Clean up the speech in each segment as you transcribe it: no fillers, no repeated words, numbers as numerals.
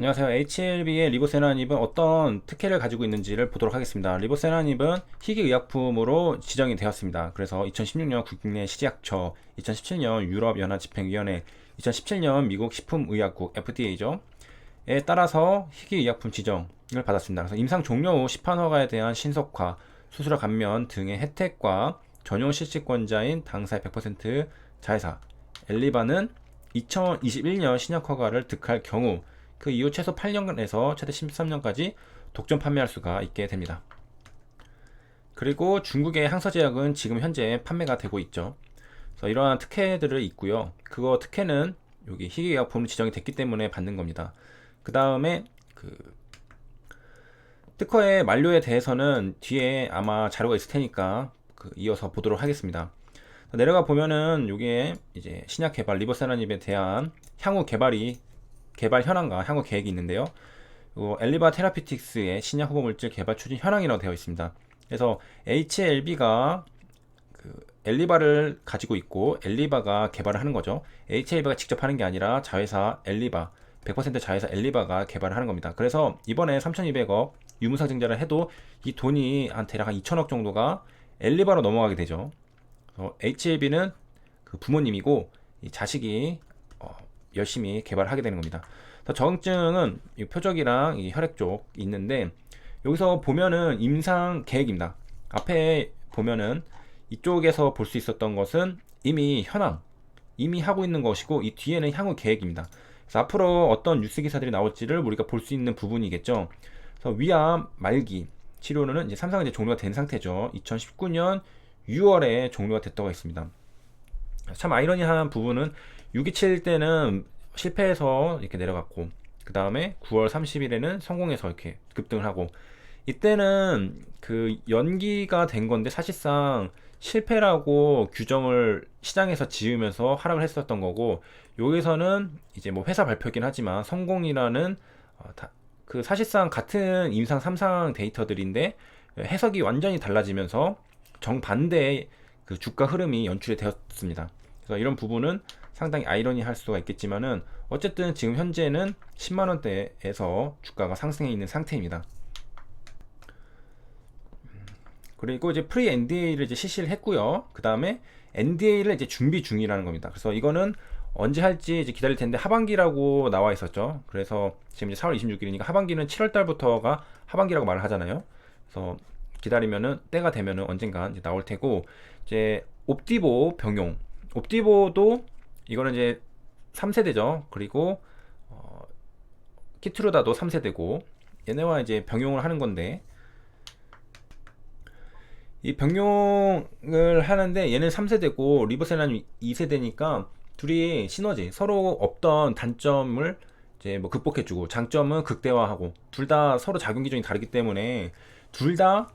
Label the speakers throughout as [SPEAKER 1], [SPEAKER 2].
[SPEAKER 1] 안녕하세요. HLB의 리보세라닙은 어떤 특혜를 가지고 있는지를 보도록 하겠습니다. 리보세라닙은 희귀의약품으로 지정이 되었습니다. 그래서 2016년 국내 식약처, 2017년 유럽연합집행위원회, 2017년 미국 식품의약국 FDA죠. 에 따라서 희귀의약품 지정을 받았습니다. 그래서 임상 종료 후 시판 허가에 대한 신속화, 수수료 감면 등의 혜택과 전용 실시권자인 당사의 100% 자회사 엘리바는 2021년 신약 허가를 득할 경우 그 이후 최소 8년에서 최대 13년까지 독점 판매할 수가 있게 됩니다. 그리고 중국의 항서제약은 지금 현재 판매가 되고 있죠. 그래서 이러한 특혜들을 있고요. 그거 특혜는 여기 희귀의약품으로 지정이 됐기 때문에 받는 겁니다. 그 다음에 그 특허의 만료에 대해서는 뒤에 아마 자료가 있을 테니까 이어서 보도록 하겠습니다. 내려가 보면은 이게 이제 신약 개발 리버세라닙에 대한 향후 개발 현황과 향후 계획이 있는데요. 엘리바 테라피틱스의 신약 후보 물질 개발 추진 현황이라고 되어 있습니다. 그래서 HLB가 엘리바를 가지고 있고 엘리바가 개발을 하는 거죠. HLB가 직접 하는 게 아니라 자회사 엘리바 100% 자회사 엘리바가 개발을 하는 겁니다. 그래서 이번에 3,200억 유무상 증자를 해도 이 돈이 한 대략 한 2천억 정도가 엘리바로 넘어가게 되죠. HLB는 그 부모님이고 이 자식이 열심히 개발하게 되는 겁니다. 저항증은 이 표적이랑 이 혈액 쪽 있는데 여기서 보면은 임상 계획입니다. 앞에 보면은 이쪽에서 볼 수 있었던 것은 이미 현황, 이미 하고 있는 것이고 이 뒤에는 향후 계획입니다. 그래서 앞으로 어떤 뉴스 기사들이 나올지를 우리가 볼 수 있는 부분이겠죠. 그래서 위암 말기 치료는 이제 3상은 이제 종료가 된 상태죠. 2019년 6월에 종료가 됐다고 했습니다. 참 아이러니한 부분은 627 때는 실패해서 이렇게 내려갔고 그 다음에 9월 30일에는 성공해서 이렇게 급등을 하고 이때는 그 연기가 된 건데 사실상 실패라고 규정을 시장에서 지으면서 하락을 했었던 거고 여기서는 이제 뭐 회사 발표긴 하지만 성공이라는 그 사실상 같은 임상 3상 데이터들인데 해석이 완전히 달라지면서 정반대의 그 주가 흐름이 연출이 되었습니다. 그래서 이런 부분은 상당히 아이러니할 수가 있겠지만은 어쨌든 지금 현재는 10만원대에서 주가가 상승해 있는 상태입니다. 그리고 이제 프리 NDA를 이제 실시를 했고요. 그 다음에 NDA를 이제 준비 중이라는 겁니다. 그래서 이거는 언제 할지 이제 기다릴 텐데 하반기라고 나와 있었죠. 그래서 지금 이제 4월 26일이니까 하반기는 7월 달부터가 하반기라고 말을 하잖아요. 그래서 기다리면은 때가 되면은 언젠간 이제 나올 테고 이제 옵디보 병용 옵디보도 이거는 이제 3세대죠. 그리고 키트루다도 3세대고 얘네와 이제 병용을 하는 건데 이 병용을 하는데 얘는 3세대고 리버세라는 2세대니까 둘이 시너지 서로 없던 단점을 이제 뭐 극복해주고 장점은 극대화하고 둘 다 서로 작용 기전이 다르기 때문에 둘 다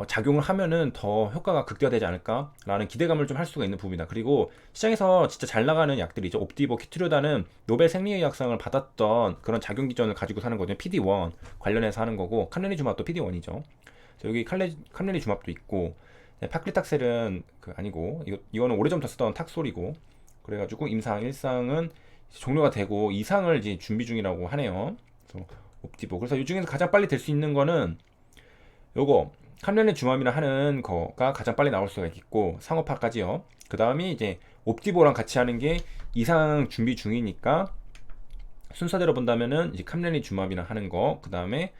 [SPEAKER 1] 작용을 하면은 더 효과가 극대화되지 않을까라는 기대감을 좀 할 수가 있는 부분이다. 그리고 시장에서 진짜 잘 나가는 약들이죠. 옵디보, 키트루다는 노벨 생리의학상을 받았던 그런 작용 기전을 가지고 사는 거거든요. PD1 관련해서 하는 거고 칸레니주맙도 PD1이죠. 여기 칸레니주맙도 있고 파클리탁셀은 아니고 이거는 오래전부터 쓰던 탁솔이고 그래가지고 임상 1상은 종료가 되고 2상을 이제 준비 중이라고 하네요. 그래서 옵디보. 그래서 이 중에서 가장 빨리 될 수 있는 거는 요거 칸렌의 주맘이라 하는 거가 가장 빨리 나올 수가 있고 상업화까지요. 그 다음이 이제 옵디보랑 같이 하는 게 이상 준비 중이니까 순서대로 본다면은 이제 칸렌의 주맘이랑 하는 거, 그 다음에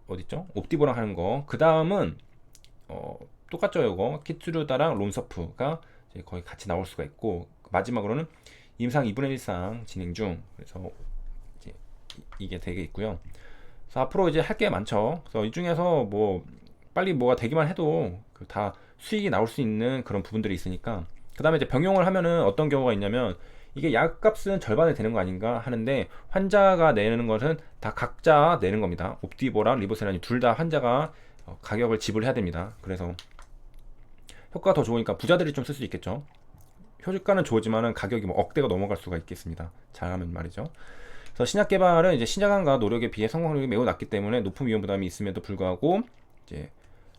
[SPEAKER 1] 어딨죠? 옵디보랑 하는 거, 그 다음은 똑같죠. 요거 키트루다랑 론서프가 이제 거의 같이 나올 수가 있고 마지막으로는 임상 2분의 1상 진행 중. 그래서 이제 이게 되게 있고요. 그래서 앞으로 이제 할 게 많죠. 그래서 이 중에서 뭐 빨리 뭐가 되기만 해도 다 수익이 나올 수 있는 그런 부분들이 있으니까 그 다음에 이제 병용을 하면은 어떤 경우가 있냐면 이게 약값은 절반이 되는 거 아닌가 하는데 환자가 내는 것은 다 각자 내는 겁니다. 옵디보랑 리보세라님 둘 다 환자가 가격을 지불해야 됩니다. 그래서 효과가 더 좋으니까 부자들이 좀 쓸 수 있겠죠. 효과는 좋지만은 가격이 뭐 억대가 넘어갈 수가 있겠습니다. 잘하면 말이죠. 그래서 신약 개발은 이제 신약함과 노력에 비해 성공률이 매우 낮기 때문에 높은 위험 부담이 있음에도 불구하고 이제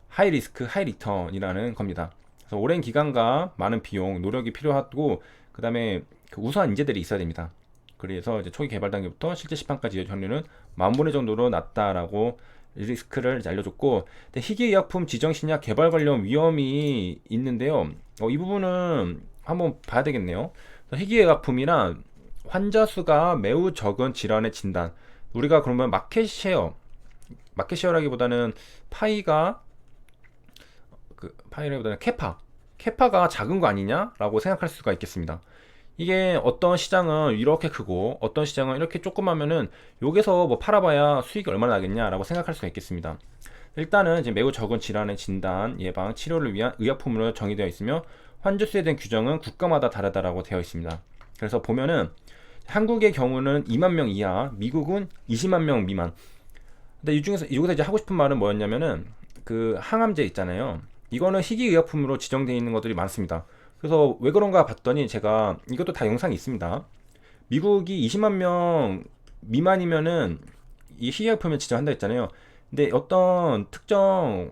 [SPEAKER 1] 하이 리스크 하이 리턴이라는 겁니다. 그래서 오랜 기간과 많은 비용 노력이 필요하고 그 다음에 우수한 인재들이 있어야 됩니다. 그래서 이제 초기 개발 단계부터 실제 시판까지 이어질 확률은 10,000분의 정도로 낮다라고 리스크를 이제 알려줬고, 근데 희귀의약품 지정 신약 개발 관련 위험이 있는데요. 이 부분은 한번 봐야 되겠네요. 희귀의약품이란 환자 수가 매우 적은 질환의 진단. 우리가 그러면 마켓 쉐어라기보다는 파이가 파이라기보다는 캐파가 작은 거 아니냐라고 생각할 수가 있겠습니다. 이게 어떤 시장은 이렇게 크고 어떤 시장은 이렇게 조그마면은 여기서 뭐 팔아봐야 수익이 얼마나 나겠냐라고 생각할 수가 있겠습니다. 일단은 이제 매우 적은 질환의 진단, 예방, 치료를 위한 의약품으로 정의되어 있으며 환자 수에 대한 규정은 국가마다 다르다라고 되어 있습니다. 그래서 보면은 한국의 경우는 2만 명 이하, 미국은 20만 명 미만. 근데 이 중에서 여기서 이제 하고 싶은 말은 뭐였냐면은 그 항암제 있잖아요. 이거는 희귀의약품으로 지정되어 있는 것들이 많습니다. 그래서 왜 그런가 봤더니 제가 이것도 다 영상이 있습니다. 미국이 20만 명 미만이면은 이 희귀약품을 지정한다 했잖아요. 근데 어떤 특정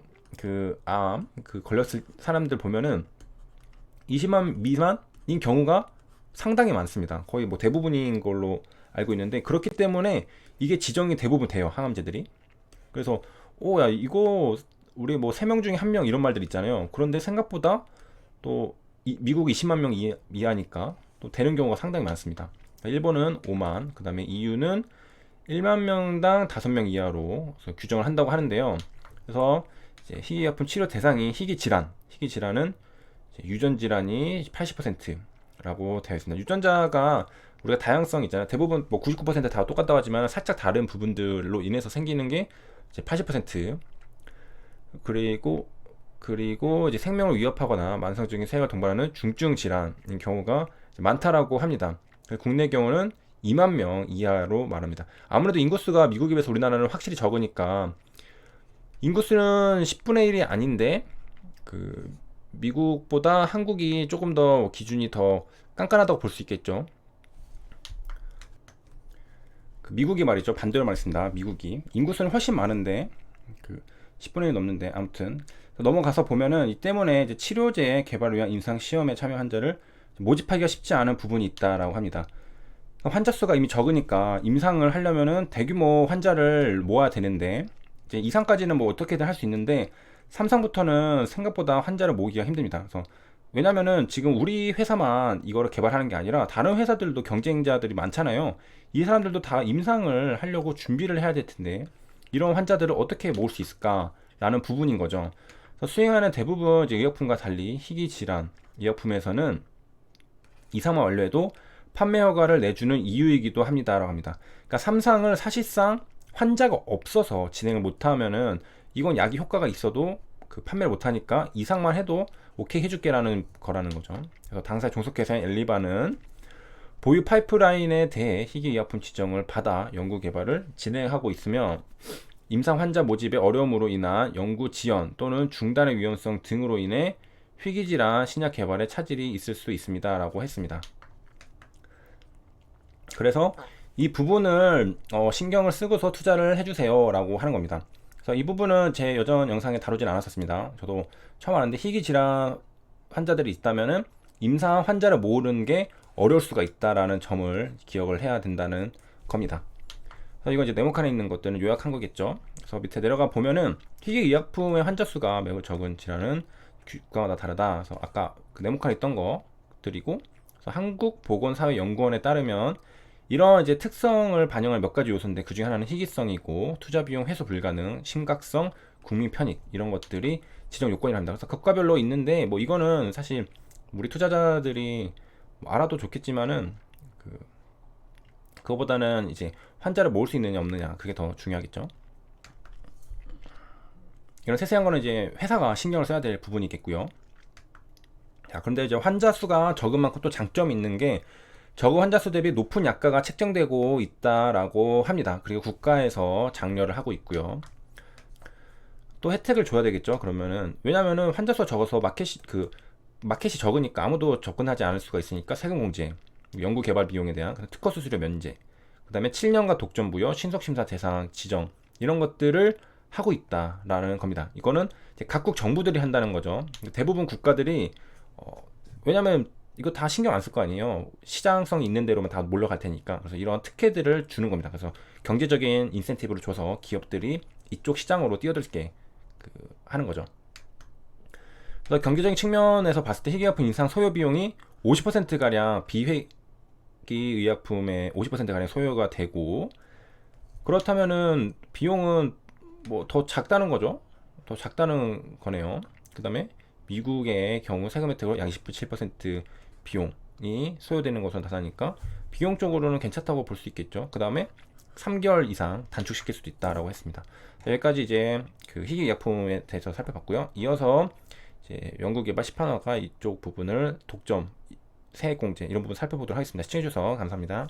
[SPEAKER 1] 걸렸을 사람들 보면은 20만 미만인 경우가 상당히 많습니다. 거의 뭐 대부분인 걸로 알고 있는데, 그렇기 때문에 이게 지정이 대부분 돼요, 항암제들이. 그래서 야 이거 우리 뭐 3명 중에 1명 이런 말들 있잖아요. 그런데 생각보다 또 미국 20만 명 이하니까 또 되는 경우가 상당히 많습니다. 일본은 5만, 그 다음에 EU는 1만 명당 5명 이하로 규정을 한다고 하는데요. 그래서 이제 희귀약품 치료 대상이 희귀질환은 유전질환이 80%라고 되어 있습니다. 유전자가 우리가 다양성 있잖아요. 대부분 뭐 99%다 똑같다고 하지만 살짝 다른 부분들로 인해서 생기는 게 이제 80%. 그리고 이제 생명을 위협하거나 만성적인 세혈 동반하는 중증 질환인 경우가 많다라고 합니다. 국내 경우는 2만 명 이하로 말합니다. 아무래도 인구수가 미국에 비해서 우리나라는 확실히 적으니까, 인구수는 10분의 1이 아닌데 미국보다 한국이 조금 더 기준이 더 깐깐하다고 볼 수 있겠죠. 미국이 말이죠, 반대로 말했습니다. 미국이 인구수는 훨씬 많은데 10분의 1이 넘는데, 아무튼 넘어가서 보면은 이 때문에 이제 치료제 개발을 위한 임상 시험에 참여 환자를 모집하기가 쉽지 않은 부분이 있다라고 합니다. 환자 수가 이미 적으니까 임상을 하려면은 대규모 환자를 모아야 되는데, 이제 2상까지는 뭐 어떻게든 할 수 있는데 3상부터는 생각보다 환자를 모으기가 힘듭니다. 그래서 왜냐면은 지금 우리 회사만 이거를 개발하는 게 아니라 다른 회사들도 경쟁자들이 많잖아요. 이 사람들도 다 임상을 하려고 준비를 해야 될 텐데 이런 환자들을 어떻게 모을 수 있을까라는 부분인 거죠. 그래서 수행하는 대부분 이제 의약품과 달리 희귀질환 의약품에서는 이상만 완료해도 판매 허가를 내주는 이유이기도 합니다라고 합니다. 그러니까 3상을 사실상 환자가 없어서 진행을 못하면은 이건 약이 효과가 있어도 판매를 못하니까 2상만 해도 오케이 해줄게라는 거라는 거죠. 그래서 당사 종속회사인 엘리바는 보유 파이프라인에 대해 희귀의약품 지정을 받아 연구 개발을 진행하고 있으며 임상 환자 모집의 어려움으로 인한 연구 지연 또는 중단의 위험성 등으로 인해 희귀질환 신약 개발에 차질이 있을 수 있습니다 라고 했습니다. 그래서 이 부분을 신경을 쓰고서 투자를 해주세요 라고 하는 겁니다. 그래서 이 부분은 제 여전 영상에 다루진 않았었습니다. 저도 처음 알았는데 희귀질환 환자들이 있다면은 임상 환자를 모으는 게 어려울 수가 있다라는 점을 기억을 해야 된다는 겁니다. 그래서 이거 이제 네모칸에 있는 것들은 요약한 거겠죠. 그래서 밑에 내려가 보면은 희귀의약품의 환자 수가 매우 적은 질환은 국가마다 다르다. 그래서 아까 네모칸에 있던 것들이고, 그래서 한국보건사회연구원에 따르면 이런 이제 특성을 반영할 몇 가지 요소인데, 그 중에 하나는 희귀성이고 투자 비용 회수 불가능, 심각성, 국민 편익 이런 것들이 지정 요건이랍니다. 그래서 국가별로 있는데 뭐 이거는 사실 우리 투자자들이 알아도 좋겠지만은 그거보다는 이제 환자를 모을 수 있느냐 없느냐 그게 더 중요하겠죠. 이런 세세한 거는 이제 회사가 신경을 써야 될 부분이겠고요. 자, 그런데 이제 환자 수가 적은 만큼 또 장점이 있는 게 적은 환자 수 대비 높은 약가가 책정되고 있다라고 합니다. 그리고 국가에서 장려를 하고 있고요. 또 혜택을 줘야 되겠죠. 그러면은 왜냐면은 환자 수가 적어서 마켓이 적으니까 아무도 접근하지 않을 수가 있으니까 세금 공제, 연구 개발 비용에 대한 특허 수수료 면제, 그 다음에 7년간 독점 부여, 신속 심사 대상 지정 이런 것들을 하고 있다라는 겁니다. 이거는 이제 각국 정부들이 한다는 거죠. 대부분 국가들이 왜냐면 이거 다 신경 안 쓸 거 아니에요. 시장성 있는 대로만 다 몰려갈 테니까. 그래서 이런 특혜들을 주는 겁니다. 그래서 경제적인 인센티브를 줘서 기업들이 이쪽 시장으로 뛰어들게 하는 거죠. 그래서 경제적인 측면에서 봤을 때 희귀약품 인상 소요 비용이 50%가량 비회기 의약품의 50%가량 소요가 되고, 그렇다면은 비용은 뭐 더 작다는 거죠. 더 작다는 거네요. 그 다음에 미국의 경우 세금 혜택으로 약 27% 비용이 소요되는 것으로 나타나니까 비용적으로는 괜찮다고 볼 수 있겠죠. 그 다음에 3개월 이상 단축시킬 수도 있다라고 했습니다. 여기까지 이제 그 희귀약품에 대해서 살펴봤고요. 이어서 이제 연구개발 시판화가 이쪽 부분을 독점, 세액공제 이런 부분 살펴보도록 하겠습니다. 시청해주셔서 감사합니다.